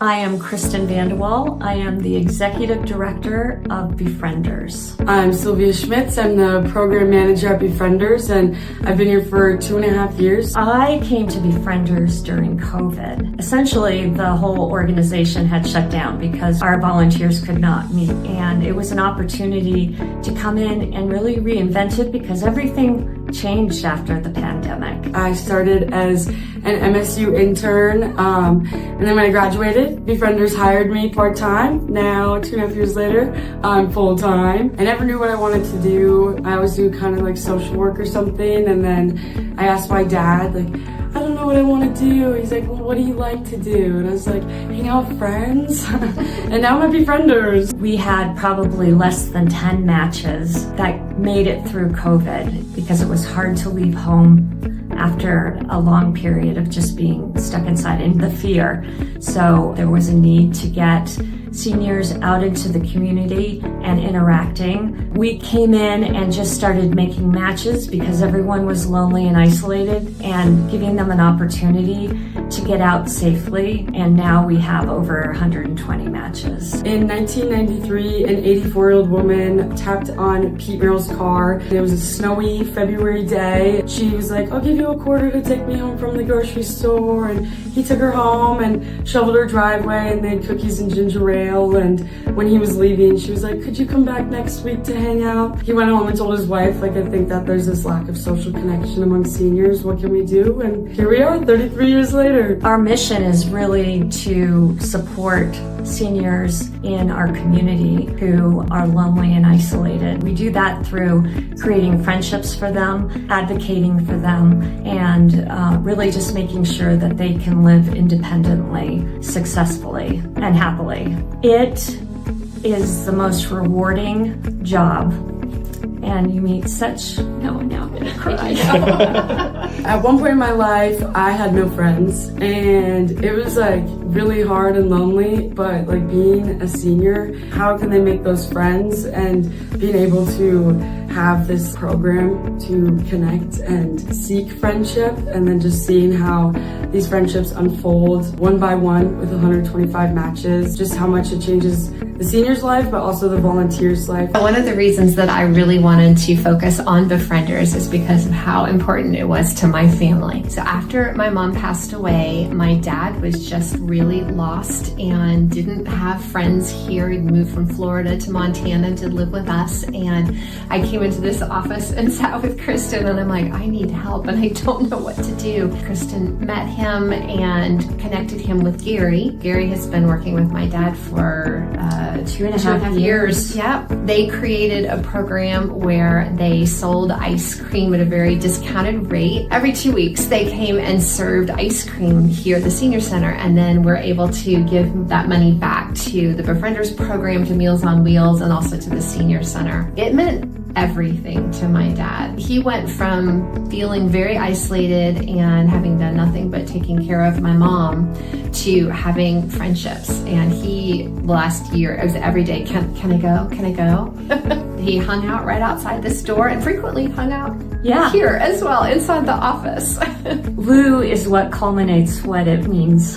I am Kristen Vanderwall. I am the Executive Director of Befrienders. I'm Sylvia Schmitz. I'm the Program Manager at Befrienders, and I've been here for 2.5 years. I came to Befrienders during COVID. Essentially, the whole organization had shut down because our volunteers could not meet, and it was an opportunity to come in and really reinvent it because everything changed after the pandemic. I started as an MSU intern, and then when I graduated, Befrienders hired me part-time. Now, 2.5 years later, I'm full-time. I never knew what I wanted to do. I always do kind of like social work or something, and then I asked my dad, I don't know what I want to do. He's like, well, what do you like to do? And I was like, hang out with friends. And now I'm at Befrienders. We had probably less than 10 matches that made it through COVID because it was hard to leave home after a long period of just being stuck inside in the fear. So there was a need to get seniors out into the community and interacting. We came in and just started making matches because everyone was lonely and isolated, and giving them an opportunity to get out safely. And now we have over 120 matches. In 1993, an 84-year-old woman tapped on Pete Merrill's car. It was a snowy February day. She was like, I'll give you a quarter to take me home from the grocery store. And he took her home and shoveled her driveway and made cookies and ginger ale. And when he was leaving, she was like, could you come back next week to hang out? He went home and told his wife, I think that there's this lack of social connection among seniors. What can we do? And here we are, 33 years later. Our mission is really to support seniors in our community who are lonely and isolated. We do that through creating friendships for them, advocating for them, and really just making sure that they can live independently, successfully, and happily. It is the most rewarding job, and you meet such, now I'm gonna cry. At one point in my life, I had no friends, and it was really hard and lonely, but being a senior, how can they make those friends? And being able to have this program to connect and seek friendship, and then just seeing how these friendships unfold one by one with 125 matches, just how much it changes the senior's life, but also the volunteer's life. One of the reasons that I really wanted to focus on Befrienders is because of how important it was to my family. So after my mom passed away, my dad was just really lost and didn't have friends here. He'd moved from Florida to Montana to live with us, and I came into this office and sat with Kristen, and I'm like, I need help and I don't know what to do. Kristen met him and connected him with Gary. Gary has been working with my dad for 2.5 years. Yep. They created a program where they sold ice cream at a very discounted rate. Every 2 weeks, they came and served ice cream here at the senior center, and then we're able to give that money back to the Befrienders program, to Meals on Wheels, and also to the senior center. It meant everything to my dad. He went from feeling very isolated and having done nothing but taking care of my mom to having friendships. And he, last year, it was every day, can I go? Can I go? He hung out right outside this door and frequently hung out here as well, inside the office. Lou is what culminates what it means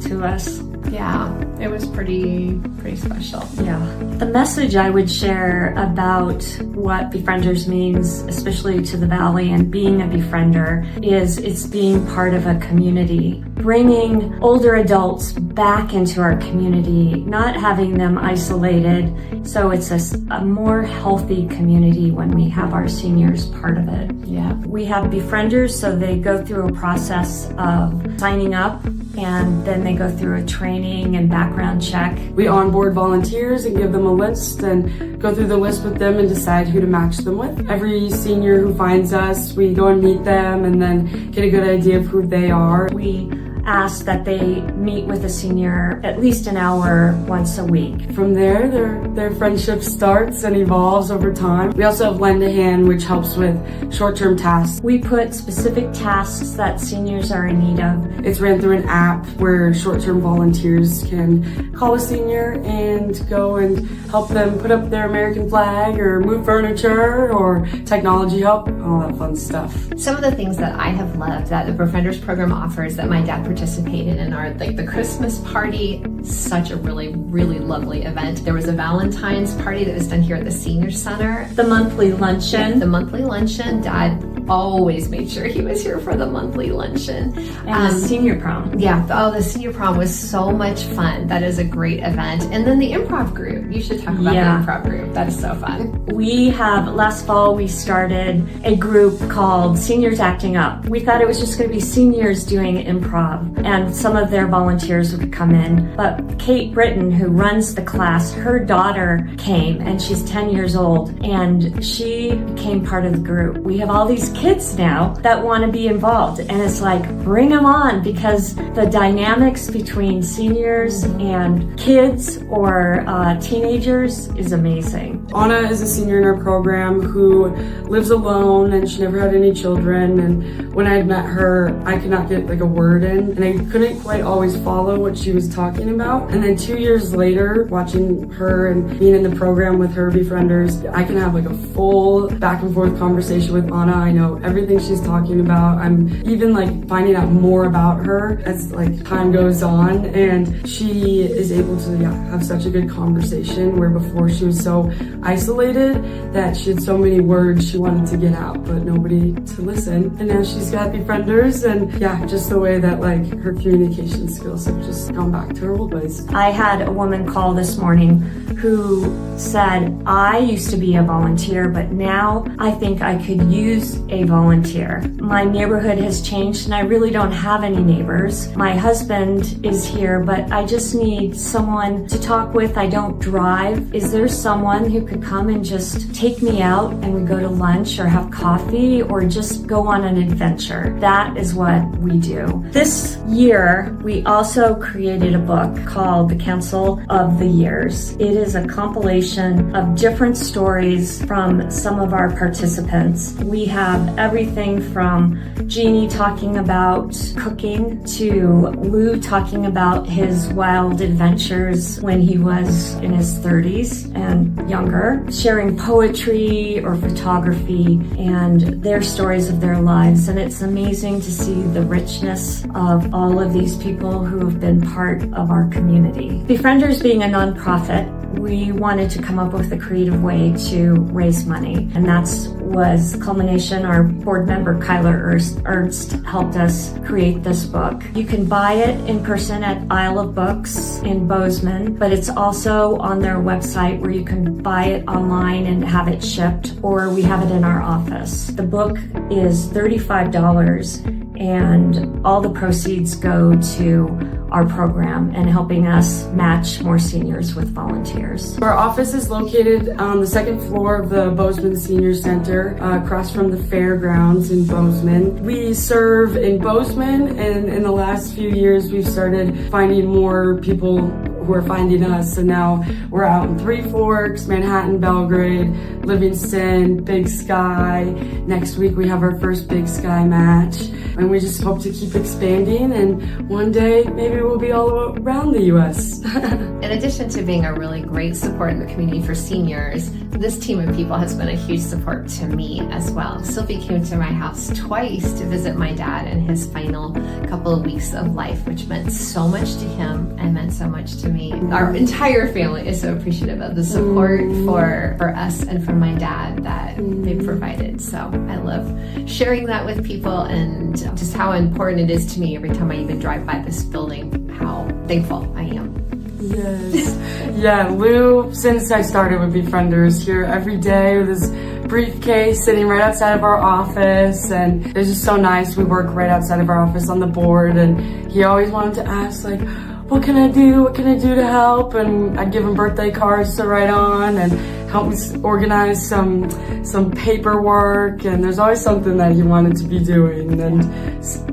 to us. Yeah, it was pretty special. Yeah. The message I would share about what Befrienders means, especially to the Valley and being a befriender, is it's being part of a community, bringing older adults back into our community, not having them isolated. So it's a more healthy community when we have our seniors part of it. Yeah. We have Befrienders, so they go through a process of signing up, and then they go through a training and background check. We onboard volunteers and give them a list and go through the list with them and decide who to match them with. Every senior who finds us, we go and meet them and then get a good idea of who they are. We ask that they meet with a senior at least an hour once a week. From there, their friendship starts and evolves over time. We also have Lend a Hand, which helps with short-term tasks. We put specific tasks that seniors are in need of. It's ran through an app where short-term volunteers can call a senior and go and help them put up their American flag or move furniture or technology help, all that fun stuff. Some of the things that I have loved that the Befrienders program offers that my dad participated in our, the Christmas party, such a really, really lovely event. There was a Valentine's party that was done here at the Senior Center. The monthly luncheon. The monthly luncheon, Dad always made sure he was here for the monthly luncheon. And the senior prom. Yeah, the senior prom was so much fun. That is a great event. And then the improv group. You should talk about the improv group. That is so fun. Last fall, we started a group called Seniors Acting Up. We thought it was just going to be seniors doing improv, and some of their volunteers would come in. But Kate Britton, who runs the class, her daughter came, and she's 10 years old, and she became part of the group. We have all these kids now that want to be involved, and it's like, bring them on, because the dynamics between seniors and kids or teenagers is amazing. Anna is a senior in our program who lives alone, and she never had any children, and when I had met her, I could not get a word in, and I couldn't quite always follow what she was talking about. And then 2 years later, watching her and being in the program with her Befrienders, I can have a full back and forth conversation with Anna. I know everything she's talking about. I'm even finding out more about her as time goes on, and she is able to have such a good conversation, where before she was so isolated that she had so many words she wanted to get out but nobody to listen. And now she's got Befrienders, and just the way that her communication skills have just gone back to her old ways. I had a woman call this morning who said, I used to be a volunteer, but now I think I could use a volunteer. My neighborhood has changed and I really don't have any neighbors. My husband is here, but I just need someone to talk with. I don't drive. Is there someone who could come and just take me out and we go to lunch or have coffee or just go on an adventure? That is what we do. This year, we also created a book called The Council of the Years. It is a compilation of different stories from some of our participants. We have everything from Jeannie talking about cooking to Lou talking about his wild adventures when he was in his 30s and younger, sharing poetry or photography and their stories of their lives. And it's amazing to see the richness of all of these people who have been part of our community. Befrienders being a nonprofit, we wanted to come up with a creative way to raise money, and that's was culmination. Our board member Kyler Ernst helped us create this book. You can buy it in person at Isle of Books in Bozeman, but it's also on their website where you can buy it online and have it shipped, or we have it in our office. The book is $35, and all the proceeds go to our program and helping us match more seniors with volunteers. Our office is located on the second floor of the Bozeman Senior Center, across from the fairgrounds in Bozeman. We serve in Bozeman, and in the last few years we've started finding more people who are finding us, and now we're out in Three Forks, Manhattan, Belgrade, Livingston, Big Sky. Next week we have our first Big Sky match, and we just hope to keep expanding, and one day maybe we'll be all around the U.S. In addition to being a really great support in the community for seniors, this team of people has been a huge support to me as well. Sylvie came to my house twice to visit my dad in his final couple of weeks of life, which meant so much to him and meant so much to me. Our entire family is so appreciative of the support for us and for my dad that they provided. So I love sharing that with people, and just how important it is to me every time I even drive by this building, how thankful I am. Yes. Yeah, Lou, since I started with Befrienders, here every day with his briefcase sitting right outside of our office, and it's just so nice. We work right outside of our office on the board, and he always wanted to ask, what can I do? What can I do to help? And I'd give him birthday cards to write on and help me organize some paperwork, and there's always something that he wanted to be doing, and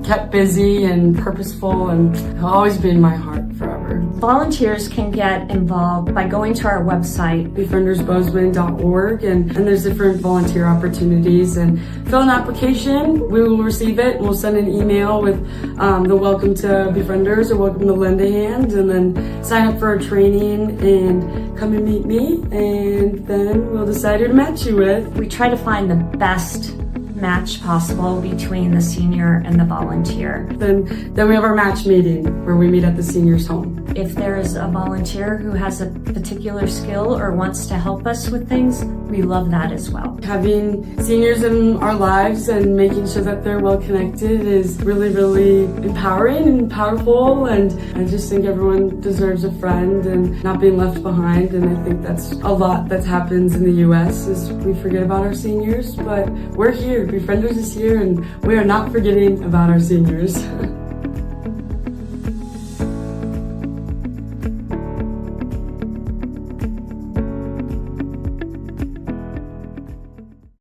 kept busy and purposeful, and he'll always be in my heart forever. Volunteers can get involved by going to our website, befriendersbozeman.org, and there's different volunteer opportunities, and fill an application. We will receive it, and we'll send an email with the welcome to Befrienders or welcome to Lend a Hand, and then sign up for a training and come and meet me, and then we'll decide who to match you with. We try to find the best match possible between the senior and the volunteer. Then we have our match meeting where we meet at the senior's home. If there is a volunteer who has a particular skill or wants to help us with things, we love that as well. Having seniors in our lives and making sure that they're well connected is really, really empowering and powerful, and I just think everyone deserves a friend and not being left behind. And I think that's a lot that happens in the US is we forget about our seniors, but we're here. Befrienders is here, and we are not forgetting about our seniors.